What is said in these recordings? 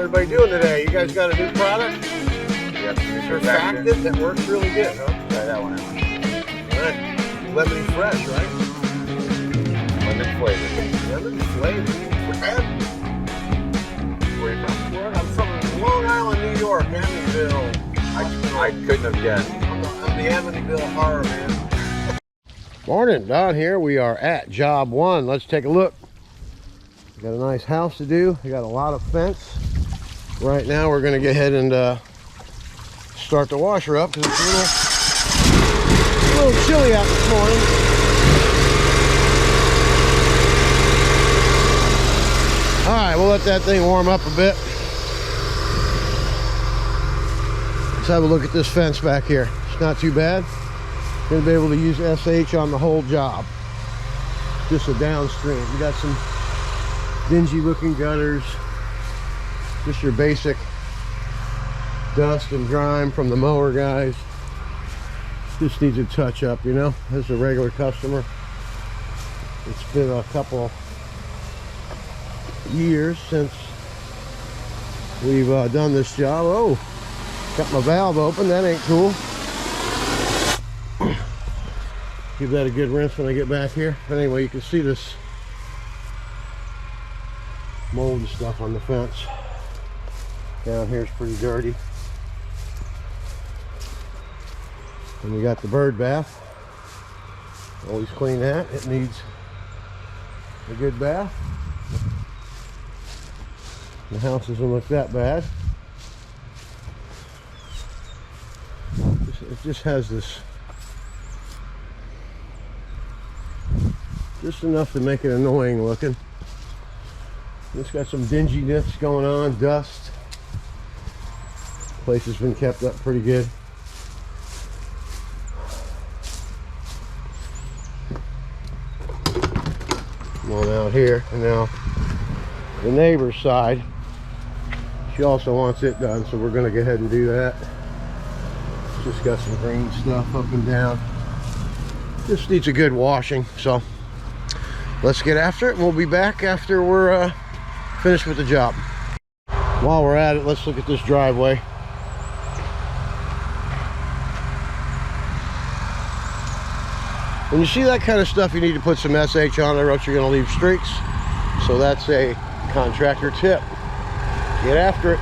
everybody doing today? You guys got a new product? Yep. Surfactant that works really good, huh? Try that one out. Right. Lemon fresh, right? Lemon flavor. Lemon flavor. Where are you from? I'm from Long Island, New York, Amityville. I couldn't have guessed. I'm the Amityville horror man. Morning, Don here. We are at job 1. Let's take a look. We got a nice house to do. We got a lot of fence. Right now we're going to go ahead and start the washer up because it's a little chilly out this morning. All right, we'll let that thing warm up a bit. Let's have a look at this fence back here. It's not too bad. Going to be able to use SH on the whole job. Just a downstream. You got some dingy looking gutters. Just your basic dust and grime from the mower guys. Just needs a touch up, you know. This is a regular customer. It's been a couple years since we've done this job. Oh, got my valve open. That ain't cool. Give that a good rinse when I get back here. But anyway, you can see this mold and stuff on the fence. Down here is pretty dirty. And we got the bird bath. Always clean that. It needs a good bath. The house doesn't look that bad. It just has this, just enough to make it annoying looking. It's got some dinginess going on, dust. Place has been kept up pretty good. Come on out here, and now the neighbor's side. She also wants it done, so we're going to go ahead and do that. Just got some green stuff up and down. Just needs a good washing, so let's get after it, and we'll be back after we're finished with the job. While we're at it, let's look at this driveway. When you see that kind of stuff, you need to put some SH on there, or else you're going to leave streaks. So that's a contractor tip. Get after it.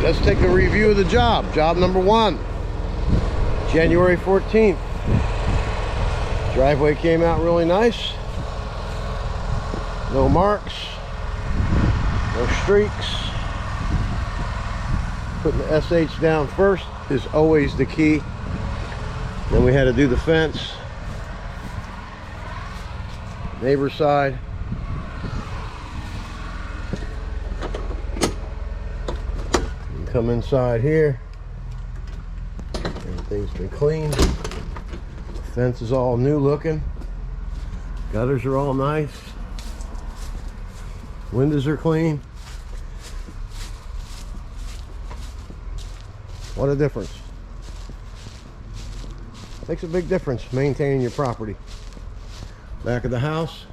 Let's take a review of the job. Job number 1, January 14th. Driveway came out really nice. No marks, no streaks. Putting the SH down first is always the key. Then we had to do the fence. Neighbor side. Come inside here. Everything's been cleaned. The fence is all new looking. Gutters are all nice. Windows are clean. What a difference. Makes a big difference maintaining your property. Back of the house,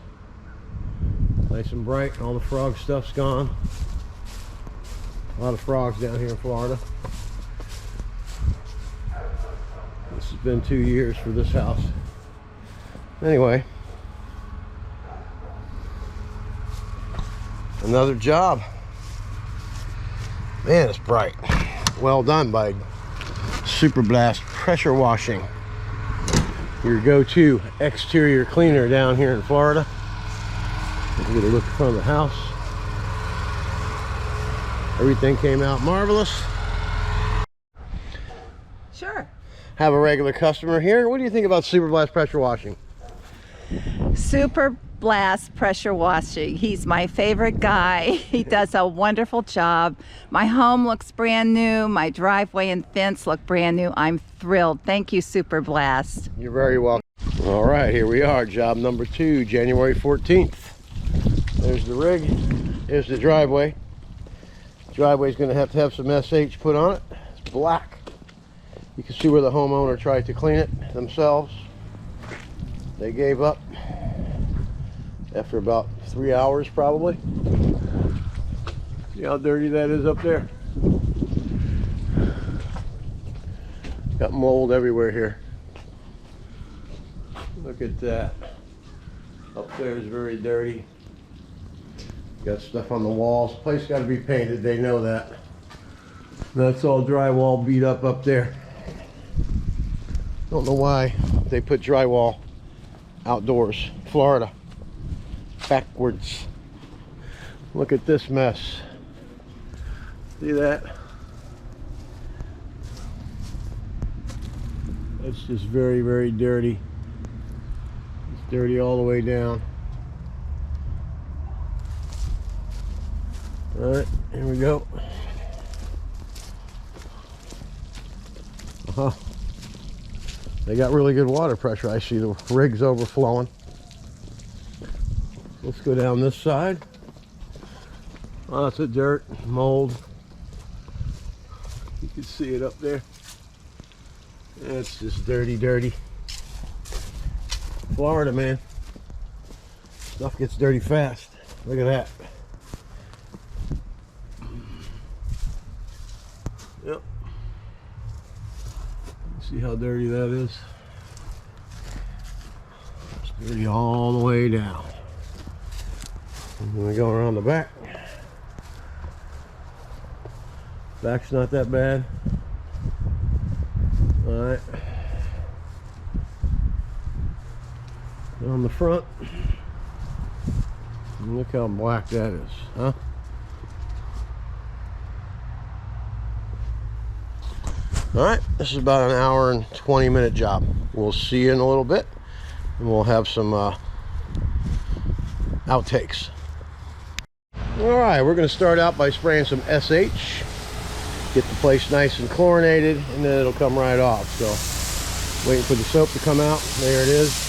nice and bright. All the frog stuff's gone. A lot of frogs down here in Florida. This has been 2 years for this house. Anyway, another job. Man, it's bright. Well done by Super Blast Pressure Washing. Your go-to exterior cleaner down here in Florida. Get a look in front of the house. Everything came out marvelous. Sure. Have a regular customer here. What do you think about Super Blast Pressure Washing? Super Blast Pressure Washing. He's my favorite guy. He does a wonderful job. My home looks brand new. My driveway and fence look brand new. I'm thrilled. Thank you, Super Blast. You're very welcome. All right, here we are, job number 2, January 14th. There's the rig. Here's the driveway. Driveway's going to have some SH put on it. It's black. You can see where the homeowner tried to clean it themselves. They gave up after about 3 hours probably. See how dirty that is up there? Got mold everywhere here. Look at that. Up there is very dirty. Got stuff on the walls. Place got to be painted, they know that. That's all drywall beat up there. Don't know why they put drywall outdoors. Florida. Backwards. Look at this mess. See that? That's just very, very dirty. It's dirty all the way down. All right, here we go. They got really good water pressure. I see the rig's overflowing. Let's go down this side. Lots of dirt, mold. You can see it up there. It's just dirty, dirty. Florida, man. Stuff gets dirty fast. Look at that. Yep. See how dirty that is? It's dirty all the way down. And then we go around the back. Back's not that bad. Alright. On the front. Look how black that is, huh? Alright, this is about an hour and 20-minute job. We'll see you in a little bit, and we'll have some outtakes. Alright, we're going to start out by spraying some SH. Get the place nice and chlorinated, and then it'll come right off. So, waiting for the soap to come out. There it is.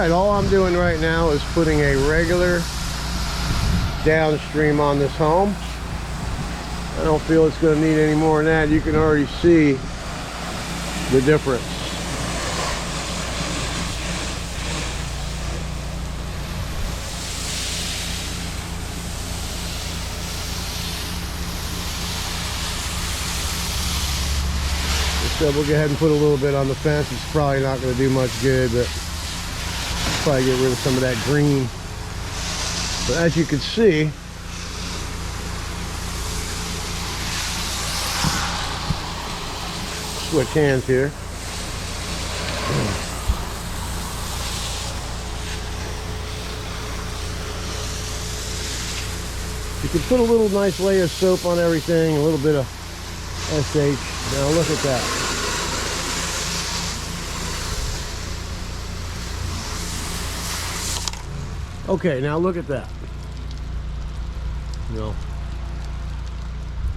All I'm doing right now is putting a regular downstream on this home. I don't feel it's going to need any more than that. You can already see the difference. So we'll go ahead and put a little bit on the fence. It's probably not going to do much good, but probably get rid of some of that green. But as you can see, switch hands here. You can put a little nice layer of soap on everything, a little bit of SH. Now look at that. Okay, now look at that. You know,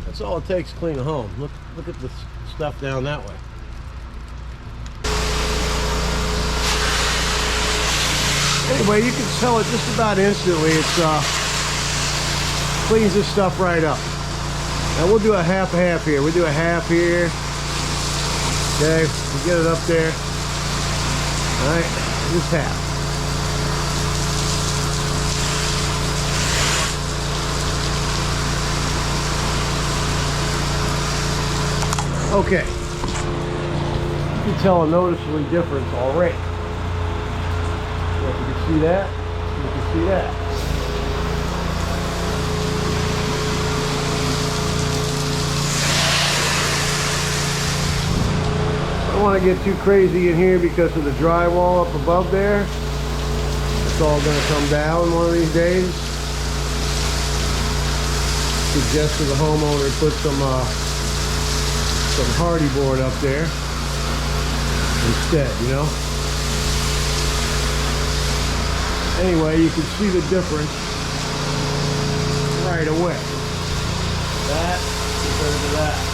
that's all it takes to clean a home. Look at the stuff down that way. Anyway, you can tell it just about instantly. It's cleans this stuff right up. Now we'll do a half here. We'll do a half here. Okay, we'll get it up there. All right, just half. Okay, you can tell a noticeably difference already. So if you can see that, you can see that. want to get too crazy in here because of the drywall up above there. It's all going to come down one of these days. Suggest to the homeowner put some hardy board up there instead, you know. Anyway, you can see the difference right away. That compared to that.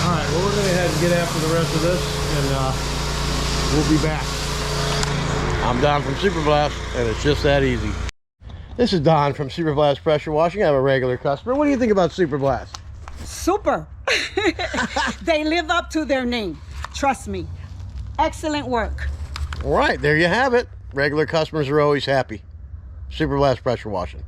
All right, well, we're going to head and get after the rest of this, and we'll be back. I'm Don from Super Blast, and it's just that easy. This is Don from Super Blast Pressure Washing. I'm a regular customer. What do you think about Super Blast? Super. They live up to their name. Trust me. Excellent work. All right, there you have it. Regular customers are always happy. Super Blast Pressure Washing.